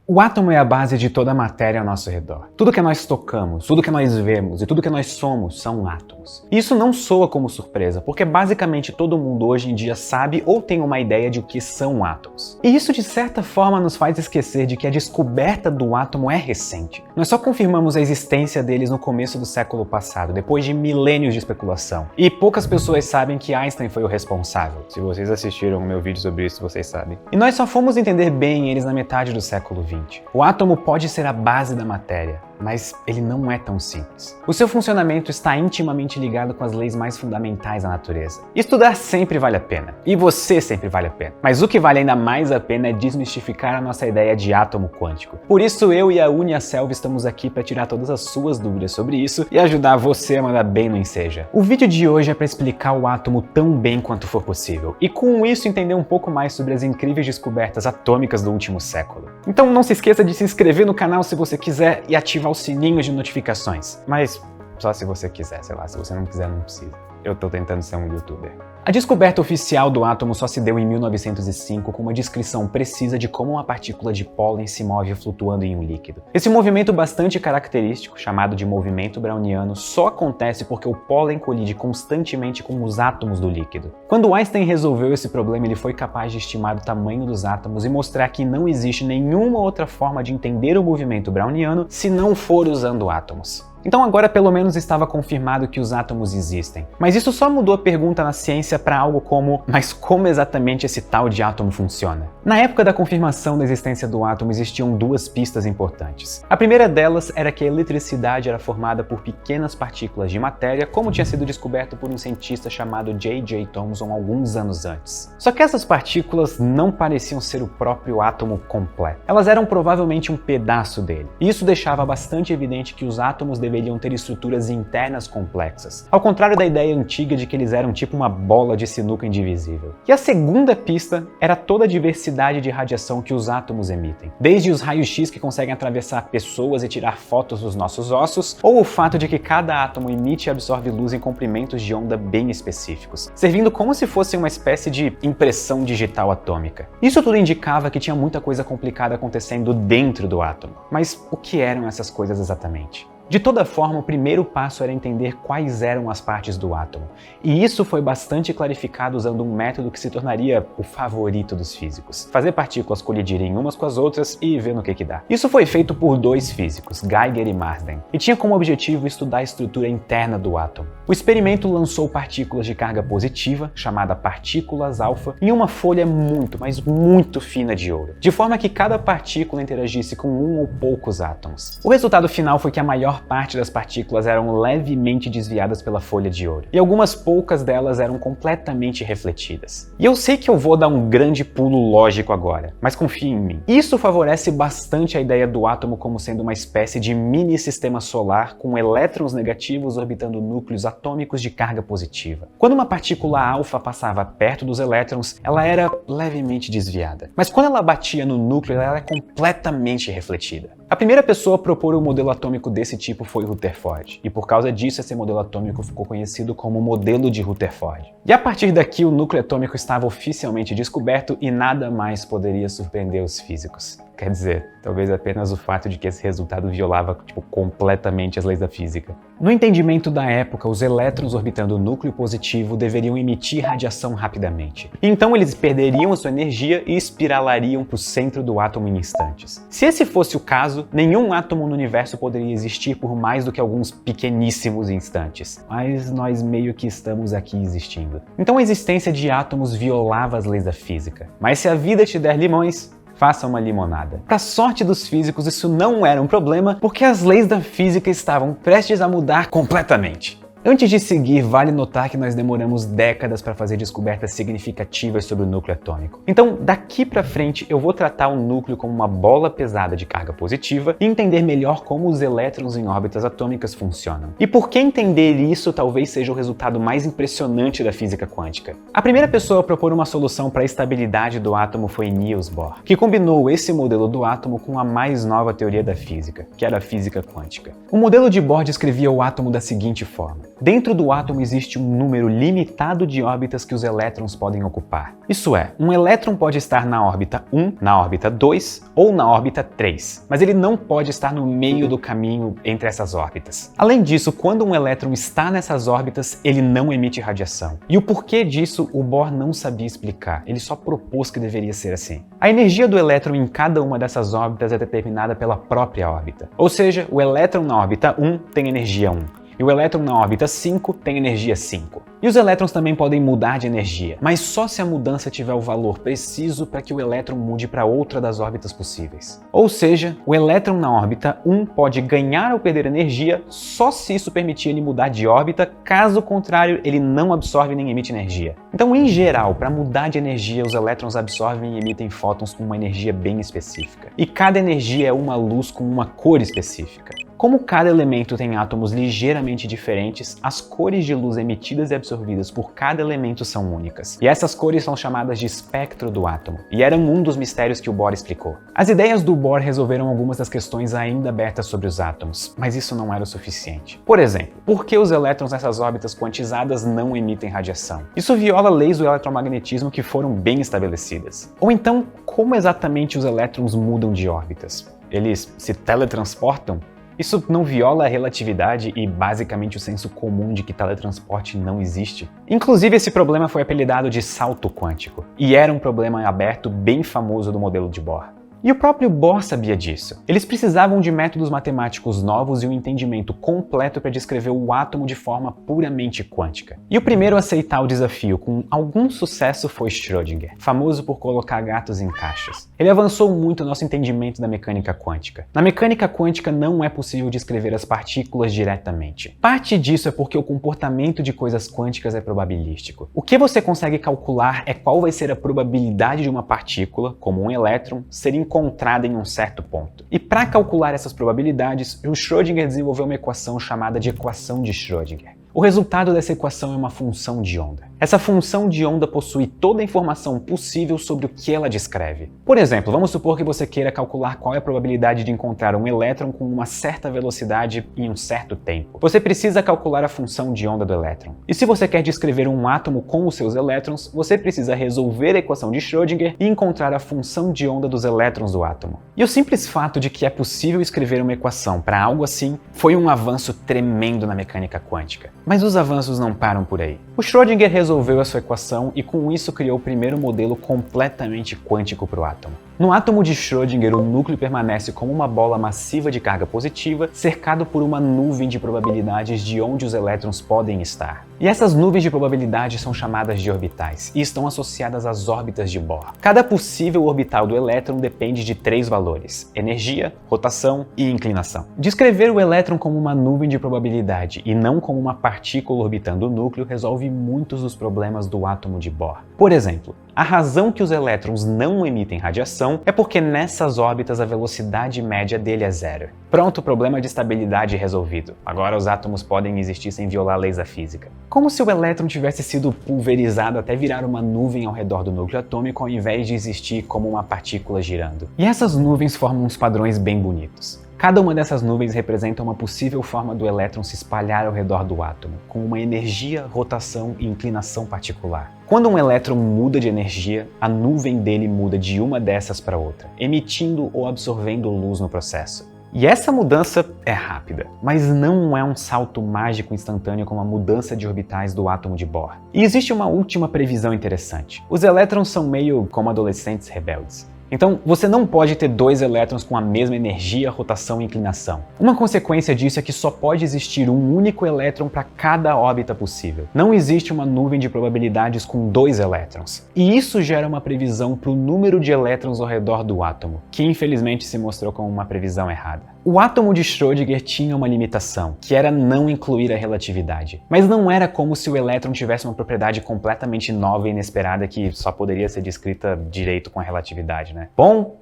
O átomo é a base de toda a matéria ao nosso redor. Tudo que nós tocamos, tudo que nós vemos e tudo que nós somos são átomos. E isso não soa como surpresa, porque basicamente todo mundo hoje em dia sabe ou tem uma ideia de o que são átomos. E isso de certa forma nos faz esquecer de que a descoberta do átomo é recente. Nós só confirmamos a existência deles no começo do século passado, depois de milênios de especulação. E poucas pessoas sabem que Einstein foi o responsável. Se vocês assistiram o meu vídeo sobre isso, vocês sabem. E nós só fomos entender bem eles na metade do século XX. O átomo pode ser a base da matéria, mas ele não é tão simples. O seu funcionamento está intimamente ligado com as leis mais fundamentais da natureza. Estudar sempre vale a pena, e você sempre vale a pena. Mas o que vale ainda mais a pena é desmistificar a nossa ideia de átomo quântico. Por isso eu e a UniaSelv estamos aqui para tirar todas as suas dúvidas sobre isso e ajudar você a mandar bem no Enseja. O vídeo de hoje é para explicar o átomo tão bem quanto for possível, e com isso entender um pouco mais sobre as incríveis descobertas atômicas do último século. Então não se esqueça de se inscrever no canal se você quiser e ativar o sininho de notificações. Mas só se você quiser, sei lá, se você não quiser, não precisa. Eu tô tentando ser um youtuber. A descoberta oficial do átomo só se deu em 1905 com uma descrição precisa de como uma partícula de pólen se move flutuando em um líquido. Esse movimento bastante característico, chamado de movimento browniano, só acontece porque o pólen colide constantemente com os átomos do líquido. Quando Einstein resolveu esse problema, ele foi capaz de estimar o tamanho dos átomos e mostrar que não existe nenhuma outra forma de entender o movimento browniano se não for usando átomos. Então agora pelo menos estava confirmado que os átomos existem. Mas isso só mudou a pergunta na ciência para algo como: mas como exatamente esse tal de átomo funciona? Na época da confirmação da existência do átomo existiam duas pistas importantes. A primeira delas era que a eletricidade era formada por pequenas partículas de matéria, como tinha sido descoberto por um cientista chamado J.J. Thomson alguns anos antes. Só que essas partículas não pareciam ser o próprio átomo completo. Elas eram provavelmente um pedaço dele. E isso deixava bastante evidente que os átomos deveriam ter estruturas internas complexas, ao contrário da ideia antiga de que eles eram tipo uma bola de sinuca indivisível. E a segunda pista era toda a diversidade de radiação que os átomos emitem, desde os raios-x que conseguem atravessar pessoas e tirar fotos dos nossos ossos, ou o fato de que cada átomo emite e absorve luz em comprimentos de onda bem específicos, servindo como se fosse uma espécie de impressão digital atômica. Isso tudo indicava que tinha muita coisa complicada acontecendo dentro do átomo. Mas o que eram essas coisas exatamente? De toda forma, o primeiro passo era entender quais eram as partes do átomo, e isso foi bastante clarificado usando um método que se tornaria o favorito dos físicos: fazer partículas colidirem umas com as outras e ver no que dá. Isso foi feito por dois físicos, Geiger e Marsden, e tinha como objetivo estudar a estrutura interna do átomo. O experimento lançou partículas de carga positiva, chamada partículas alfa, em uma folha muito, mas muito fina de ouro, de forma que cada partícula interagisse com um ou poucos átomos. O resultado final foi que a maior parte das partículas eram levemente desviadas pela folha de ouro, e algumas poucas delas eram completamente refletidas. E eu sei que eu vou dar um grande pulo lógico agora, mas confie em mim. Isso favorece bastante a ideia do átomo como sendo uma espécie de mini sistema solar com elétrons negativos orbitando núcleos atômicos de carga positiva. Quando uma partícula alfa passava perto dos elétrons, ela era levemente desviada, mas quando ela batia no núcleo, ela era completamente refletida. A primeira pessoa a propor um modelo atômico desse tipo foi Rutherford, e por causa disso esse modelo atômico ficou conhecido como modelo de Rutherford. E a partir daqui o núcleo atômico estava oficialmente descoberto e nada mais poderia surpreender os físicos. Quer dizer, talvez apenas o fato de que esse resultado violava completamente as leis da física. No entendimento da época, os elétrons orbitando o núcleo positivo deveriam emitir radiação rapidamente. Então eles perderiam a sua energia e espiralariam para o centro do átomo em instantes. Se esse fosse o caso, nenhum átomo no universo poderia existir por mais do que alguns pequeníssimos instantes. Mas nós meio que estamos aqui existindo. Então a existência de átomos violava as leis da física. Mas se a vida te der limões, faça uma limonada. Para sorte dos físicos, isso não era um problema, porque as leis da física estavam prestes a mudar completamente. Antes de seguir, vale notar que nós demoramos décadas para fazer descobertas significativas sobre o núcleo atômico. Então, daqui para frente, eu vou tratar o núcleo como uma bola pesada de carga positiva e entender melhor como os elétrons em órbitas atômicas funcionam. E por que entender isso talvez seja o resultado mais impressionante da física quântica? A primeira pessoa a propor uma solução para a estabilidade do átomo foi Niels Bohr, que combinou esse modelo do átomo com a mais nova teoria da física, que era a física quântica. O modelo de Bohr descrevia o átomo da seguinte forma: Dentro do átomo existe um número limitado de órbitas que os elétrons podem ocupar. Isso é, um elétron pode estar na órbita 1, na órbita 2 ou na órbita 3, mas ele não pode estar no meio do caminho entre essas órbitas. Além disso, quando um elétron está nessas órbitas, ele não emite radiação. E o porquê disso, o Bohr não sabia explicar, ele só propôs que deveria ser assim. A energia do elétron em cada uma dessas órbitas é determinada pela própria órbita. Ou seja, o elétron na órbita 1 tem energia 1. E o elétron na órbita 5 tem energia 5. E os elétrons também podem mudar de energia, mas só se a mudança tiver o valor preciso para que o elétron mude para outra das órbitas possíveis. Ou seja, o elétron na órbita 1 pode ganhar ou perder energia só se isso permitir ele mudar de órbita, caso contrário, ele não absorve nem emite energia. Então, em geral, para mudar de energia, os elétrons absorvem e emitem fótons com uma energia bem específica. E cada energia é uma luz com uma cor específica. Como cada elemento tem átomos ligeiramente diferentes, as cores de luz emitidas e absorvidas por cada elemento são únicas. E essas cores são chamadas de espectro do átomo, e eram um dos mistérios que o Bohr explicou. As ideias do Bohr resolveram algumas das questões ainda abertas sobre os átomos, mas isso não era o suficiente. Por exemplo, por que os elétrons nessas órbitas quantizadas não emitem radiação? Isso viola leis do eletromagnetismo que foram bem estabelecidas. Ou então, como exatamente os elétrons mudam de órbitas? Eles se teletransportam? Isso não viola a relatividade e basicamente o senso comum de que teletransporte não existe? Inclusive, esse problema foi apelidado de salto quântico, e era um problema aberto bem famoso do modelo de Bohr. E o próprio Bohr sabia disso. Eles precisavam de métodos matemáticos novos e um entendimento completo para descrever o átomo de forma puramente quântica. E o primeiro a aceitar o desafio com algum sucesso foi Schrödinger, famoso por colocar gatos em caixas. Ele avançou muito o nosso entendimento da mecânica quântica. Na mecânica quântica não é possível descrever as partículas diretamente. Parte disso é porque o comportamento de coisas quânticas é probabilístico. O que você consegue calcular é qual vai ser a probabilidade de uma partícula, como um elétron, ser encontrada em um certo ponto. E para calcular essas probabilidades, o Schrödinger desenvolveu uma equação chamada de equação de Schrödinger. O resultado dessa equação é uma função de onda. Essa função de onda possui toda a informação possível sobre o que ela descreve. Por exemplo, vamos supor que você queira calcular qual é a probabilidade de encontrar um elétron com uma certa velocidade em um certo tempo. Você precisa calcular a função de onda do elétron. E se você quer descrever um átomo com os seus elétrons, você precisa resolver a equação de Schrödinger e encontrar a função de onda dos elétrons do átomo. E o simples fato de que é possível escrever uma equação para algo assim foi um avanço tremendo na mecânica quântica. Mas os avanços não param por aí. O Schrödinger resolveu a sua equação e com isso criou o primeiro modelo completamente quântico para o átomo. No átomo de Schrödinger, o núcleo permanece como uma bola massiva de carga positiva, cercado por uma nuvem de probabilidades de onde os elétrons podem estar. E essas nuvens de probabilidades são chamadas de orbitais e estão associadas às órbitas de Bohr. Cada possível orbital do elétron depende de 3 valores: energia, rotação e inclinação. Descrever o elétron como uma nuvem de probabilidade e não como uma partícula orbitando o núcleo resolve muitos dos problemas do átomo de Bohr. Por exemplo, a razão que os elétrons não emitem radiação é porque nessas órbitas a velocidade média dele é 0. Pronto, problema de estabilidade resolvido. Agora os átomos podem existir sem violar leis da física. Como se o elétron tivesse sido pulverizado até virar uma nuvem ao redor do núcleo atômico ao invés de existir como uma partícula girando. E essas nuvens formam uns padrões bem bonitos. Cada uma dessas nuvens representa uma possível forma do elétron se espalhar ao redor do átomo, com uma energia, rotação e inclinação particular. Quando um elétron muda de energia, a nuvem dele muda de uma dessas para outra, emitindo ou absorvendo luz no processo. E essa mudança é rápida, mas não é um salto mágico instantâneo como a mudança de orbitais do átomo de Bohr. E existe uma última previsão interessante. Os elétrons são meio como adolescentes rebeldes. Então, você não pode ter 2 elétrons com a mesma energia, rotação e inclinação. Uma consequência disso é que só pode existir um único elétron para cada órbita possível. Não existe uma nuvem de probabilidades com 2 elétrons. E isso gera uma previsão para o número de elétrons ao redor do átomo, que infelizmente se mostrou como uma previsão errada. O átomo de Schrödinger tinha uma limitação, que era não incluir a relatividade. Mas não era como se o elétron tivesse uma propriedade completamente nova e inesperada que só poderia ser descrita direito com a relatividade, né? Bom,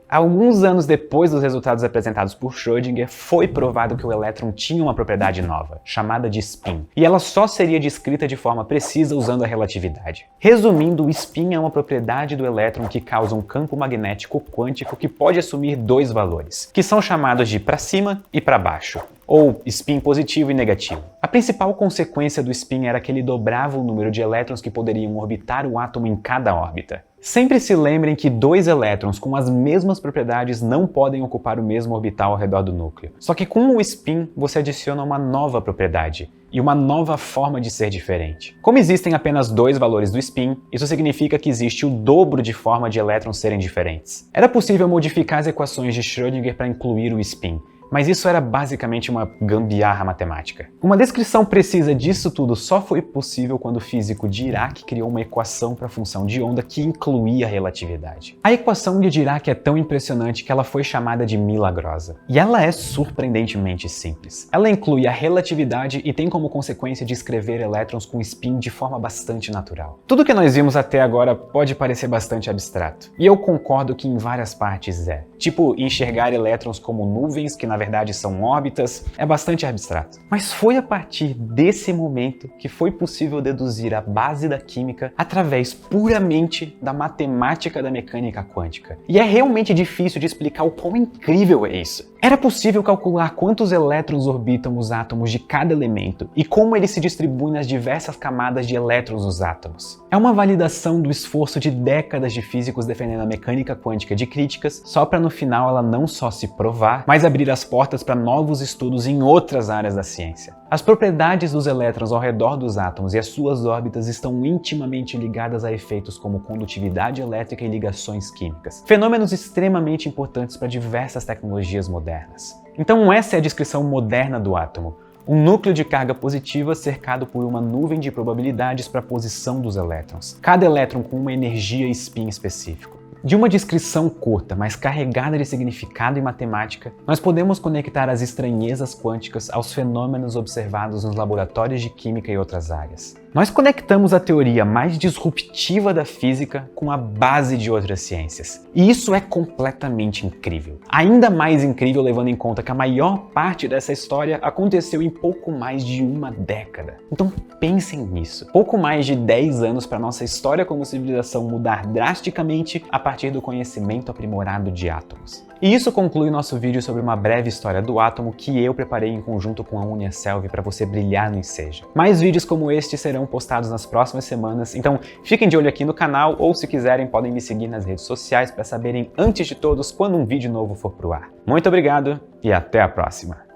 alguns anos depois dos resultados apresentados por Schrödinger, foi provado que o elétron tinha uma propriedade nova, chamada de spin, e ela só seria descrita de forma precisa usando a relatividade. Resumindo, o spin é uma propriedade do elétron que causa um campo magnético quântico que pode assumir 2 valores, que são chamados de para cima e para baixo, ou spin positivo e negativo. A principal consequência do spin era que ele dobrava o número de elétrons que poderiam orbitar o átomo em cada órbita. Sempre se lembrem que dois elétrons com as mesmas propriedades não podem ocupar o mesmo orbital ao redor do núcleo. Só que com o spin você adiciona uma nova propriedade e uma nova forma de ser diferente. Como existem apenas dois valores do spin, isso significa que existe o dobro de forma de elétrons serem diferentes. Era possível modificar as equações de Schrödinger para incluir o spin, mas isso era basicamente uma gambiarra matemática. Uma descrição precisa disso tudo só foi possível quando o físico Dirac criou uma equação para a função de onda que incluía a relatividade. A equação de Dirac é tão impressionante que ela foi chamada de milagrosa. E ela é surpreendentemente simples. Ela inclui a relatividade e tem como consequência descrever elétrons com spin de forma bastante natural. Tudo que nós vimos até agora pode parecer bastante abstrato. E eu concordo que em várias partes é. Tipo, enxergar elétrons como nuvens que na verdade são órbitas, é bastante abstrato. Mas foi a partir desse momento que foi possível deduzir a base da química através puramente da matemática da mecânica quântica. E é realmente difícil de explicar o quão incrível é isso. Era possível calcular quantos elétrons orbitam os átomos de cada elemento e como eles se distribuem nas diversas camadas de elétrons dos átomos. É uma validação do esforço de décadas de físicos defendendo a mecânica quântica de críticas, só para no final ela não só se provar, mas abrir as portas para novos estudos em outras áreas da ciência. As propriedades dos elétrons ao redor dos átomos e as suas órbitas estão intimamente ligadas a efeitos como condutividade elétrica e ligações químicas, fenômenos extremamente importantes para diversas tecnologias modernas. Então essa é a descrição moderna do átomo. Um núcleo de carga positiva cercado por uma nuvem de probabilidades para a posição dos elétrons, cada elétron com uma energia spin específico. De uma descrição curta, mas carregada de significado e matemática, nós podemos conectar as estranhezas quânticas aos fenômenos observados nos laboratórios de química e outras áreas. Nós conectamos a teoria mais disruptiva da física com a base de outras ciências. E isso é completamente incrível. Ainda mais incrível levando em conta que a maior parte dessa história aconteceu em pouco mais de uma década. Então pensem nisso. Pouco mais de 10 anos para nossa história como civilização mudar drasticamente a partir do conhecimento aprimorado de átomos. E isso conclui nosso vídeo sobre uma breve história do átomo que eu preparei em conjunto com a Uniaselv para você brilhar no Enseja. Mais vídeos como este serão postados nas próximas semanas, então fiquem de olho aqui no canal ou se quiserem podem me seguir nas redes sociais para saberem antes de todos quando um vídeo novo for pro ar. Muito obrigado e até a próxima!